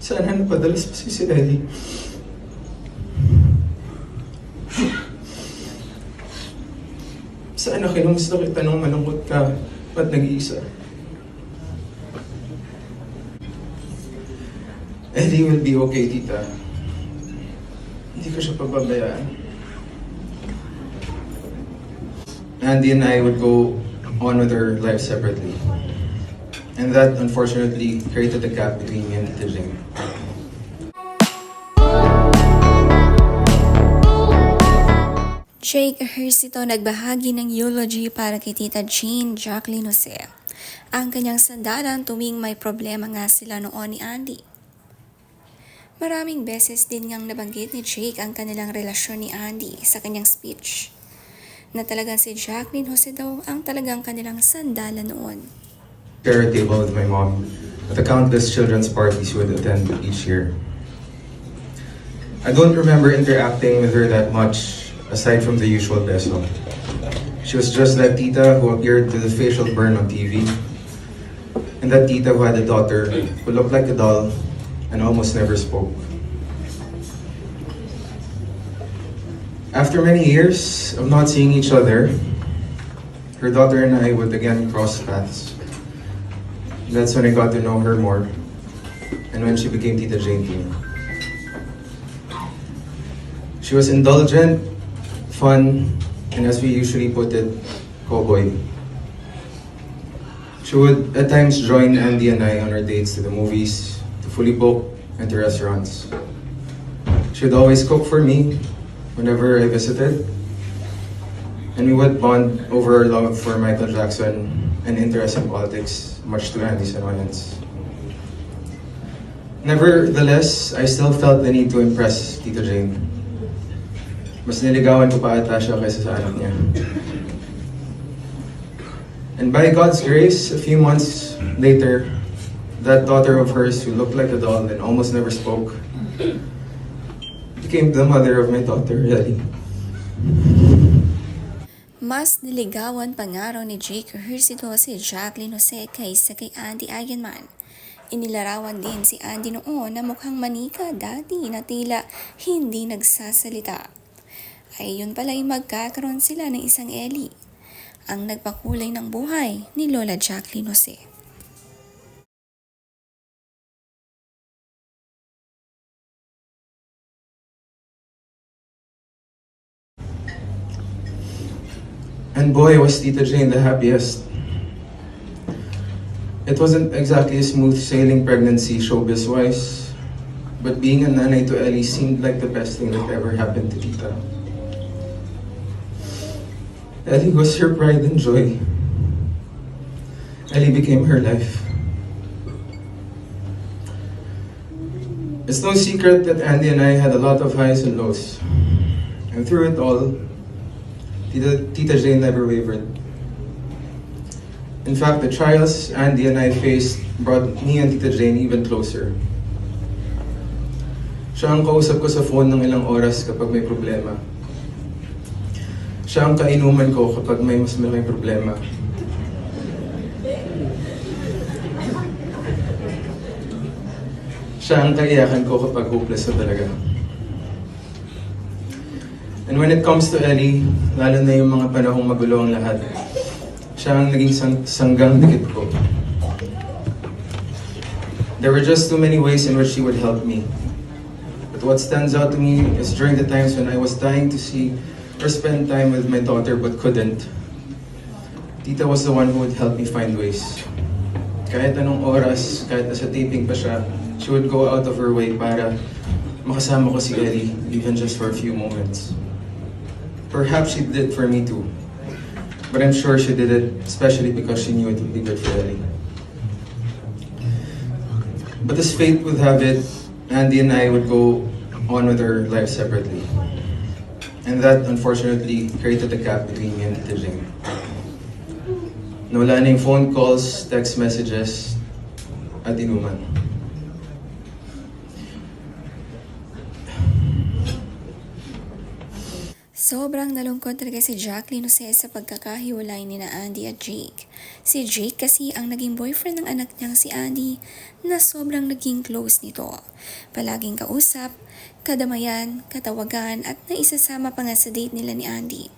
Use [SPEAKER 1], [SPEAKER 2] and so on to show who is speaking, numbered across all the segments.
[SPEAKER 1] Sana napadalas pa si Ellie. Sana kinumusta kita nung malungkot ka at nag-iisa. Ellie will be okay, Tita. Hindi ko siya pababayaan. Andy and I would go on with our lives separately. And that, unfortunately, created a gap between me and Tita Jane.
[SPEAKER 2] Ejercito nagbahagi ng eulogy para kay Tita Jane, Jaclyn Jose. Ang kanyang sandalan tuwing may problema nga sila noon ni Andy. Maraming beses din ngang nabanggit ni Jake ang kanilang relasyon ni Andy sa kanyang speech, na talagang si Jaclyn Jose daw ang talagang kanilang sandalan noon.
[SPEAKER 1] Share a table with my mom at the countless children's parties we would attend each year. I don't remember interacting with her that much, aside from the usual beso. She was just that Tita who appeared to the facial burn on TV, and that Tita who had a daughter who looked like a doll and almost never spoke. After many years of not seeing each other, her daughter and I would again cross paths. That's when I got to know her more, and when she became Tita Jane to me. She was indulgent, fun, and as we usually put it, cowboy. She would at times join Andy and I on our dates to the movies, to fully book, and to restaurants. She would always cook for me whenever I visited, and we would bond over our love for Michael Jackson and interest in politics, much to Andy's annoyance. Nevertheless, I still felt the need to impress Tita Jane. Mas niligawan ko pa ata siya kaysa sa anak niya. And by God's grace, a few months later, that daughter of hers who looked like a doll and almost never spoke became the mother of my daughter, Ellie.
[SPEAKER 2] Mas niligawan pa nga raw ni Jake Ejercito si Jaclyn Jose kaysa kay Andy Eigenman. Inilarawan din si Andy noon na mukhang manika dati na tila hindi nagsasalita. Ay yun pala'y magkakaroon sila ng isang Ellie, ang nagpakulay ng buhay ni Lola Jaclyn Jose.
[SPEAKER 1] And boy, was Tita Jane the happiest. It wasn't exactly a smooth sailing pregnancy showbiz-wise, but being a nanay to Ellie seemed like the best thing that ever happened to Tita. Ellie was her pride and joy. Ellie became her life. It's no secret that Andy and I had a lot of highs and lows. And through it all, Tita Jane never wavered. In fact, the trials Andy and I faced brought me and Tita Jane even closer. Siya ang kausap ko sa phone ng ilang oras kapag may problema. Siya ang kainuman ko kapag may mas malaking problema. Siya ang kaiyakan ko kapag hopeless na talaga. And when it comes to Ellie, lalo na yung mga panahong magulo ang lahat, siya ang naging sanggang dikit ko. There were just too many ways in which she would help me. But what stands out to me is during the times when I was dying to see or spend time with my daughter but couldn't, Tita was the one who would help me find ways. Kahit anong oras, kahit nasa taping pa siya, she would go out of her way para makasama ko si Ellie, even just for a few moments. Perhaps she did it for me too, but I'm sure she did it especially because she knew it would be good for Ellie. But as fate would have it, Andy and I would go on with our lives separately. And that, unfortunately, created a gap between me and Tita Jane. Nawala na yung phone calls, text messages, at inuman.
[SPEAKER 2] Sobrang nalungkot talaga si Jaclyn sa pagkakahiwalay ni na Andy at Jake. Si Jake kasi ang naging boyfriend ng anak niyang si Andy na sobrang naging close nito. Palaging kausap, kadamayan, katawagan at naisasama pa nga sa date nila ni Andy.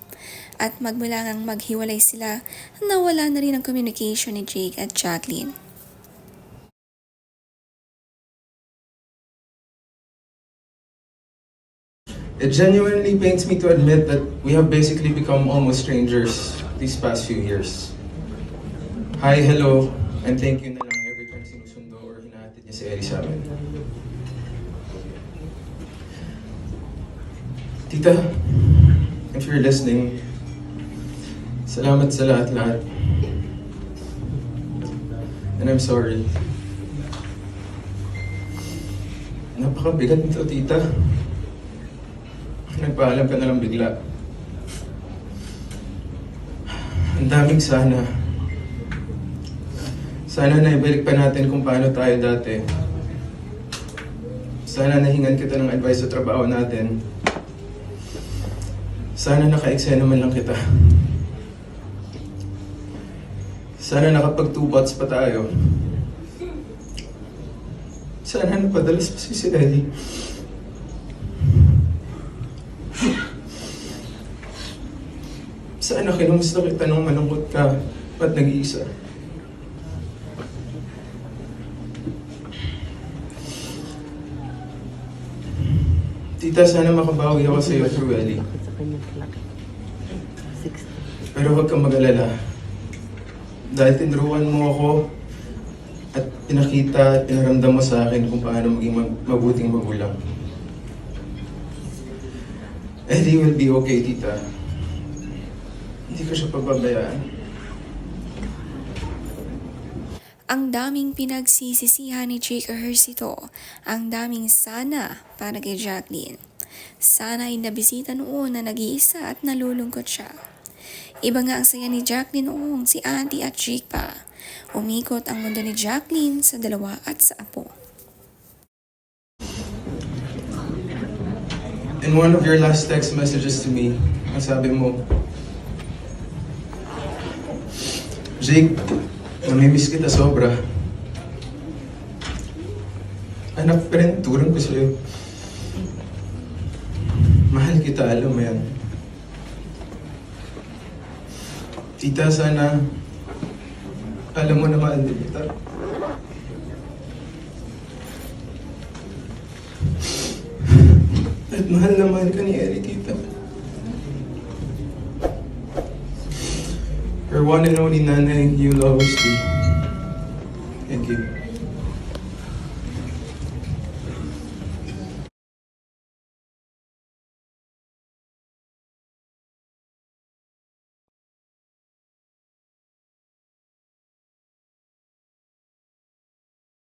[SPEAKER 2] At magmula ngang maghiwalay sila, nawala na rin ang communication ni Jake at Jaclyn.
[SPEAKER 1] It genuinely pains me to admit that we have basically become almost strangers these past few years. Hi, hello, and thank you na lang every time sinusundo or hinahatid niya si Ellie sa amin. Tita, if you're listening, salamat sa lahat-lahat. And I'm sorry. Napakabigat nito, Tita. Nagpaalam ka na lang bigla. Ang daming sana. Sana naibalik pa natin kung paano tayo dati. Sana nahingan kita ng advice sa trabaho natin. Sana naka-eksena man lang kita. Sana nakapag-2 bots pa tayo. Sana napadalas pa si Ellie. Sana kinumusta kita nung malungkot ka at nag-iisa. Tita, sana makabawi ako sa iyo through Ellie. Pero huwag kang mag-alala. Dahil tinuruan mo ako at pinakita at pinaramdam mo sa akin kung paano maging mabuting magulang. Ellie will be okay, Tita. Hindi ko siya pababayaan.
[SPEAKER 2] Ang daming pinagsisisihan ni Jake Ejercito. Ang daming sana para kay Jaclyn. Sana ay nabisita noon na nag-iisa at nalulungkot siya. Iba nga ang saya ni Jaclyn noong si Andy at Jake pa. Umikot ang mundo ni Jaclyn sa dalawa at sa apo.
[SPEAKER 1] In one of your last text messages to me, ang sabi mo, Jake, namimiss kita sobra. Anak pa rin, turang ko sa'yo. Mahal kita, alam mo yan. Tita, sana alam mo na mahal din kita. At mahal na mahal ka ni Ellie, Tita. Her one and only nanay, you'll always be. Thank you.